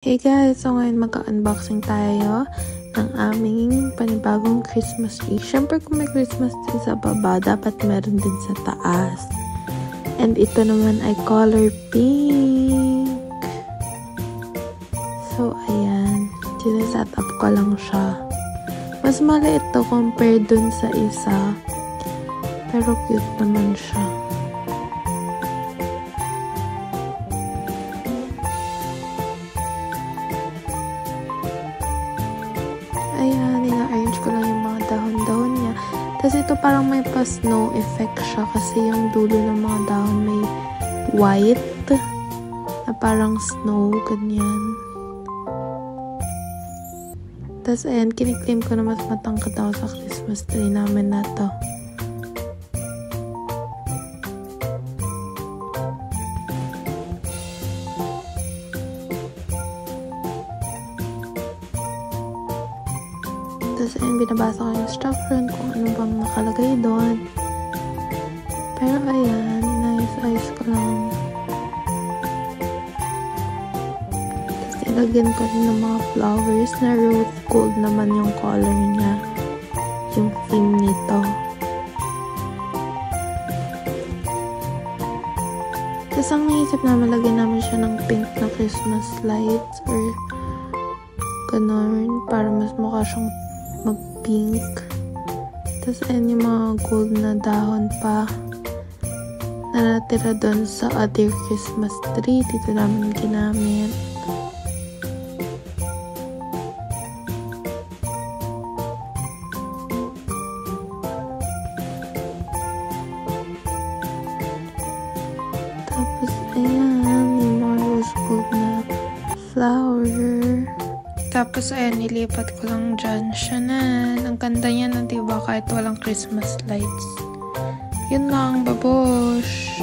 Hey guys! So ngayon magka-unboxing tayo ng aming panibagong Christmas tree. Siyempre kung may Christmas tree sa baba, dapat meron din sa taas. And ito naman ay color pink. So ayan, sineset up ko lang siya. Mas maliit to compared dun sa isa. Pero cute naman siya. Ayan, ina-arrange ko lang yung mga dahon-dahon niya. Tapos ito parang may pa-snow effect siya kasi yung dulo ng mga dahon may white na parang snow, ganyan. Tapos ayan, kiniklaim ko na mas matangkad ako sa Christmas tree namin na to. Tapos ayun, binabasa ko yung instruction kung ano bang nakalagay doon. Pero ayan, inayos-ayos ko lang. Tapos nilagyan ko rin ng mga flowers na rose gold naman yung color niya. Yung theme nito. Tapos ang naisip namin, lagyan namin siya ng pink na Christmas lights or ganon para mas mukha siyang mag-pink. Tapos ayan yung mga gold na dahon pa na natira doon sa other Christmas tree. Dito namin ginamit. Tapos ayan yung mga rose gold na flower. Tapos, ayan, nilipat ko lang dyan. Siya na. Ang ganda niya na, diba? Kahit walang Christmas lights. Yun lang, babosh.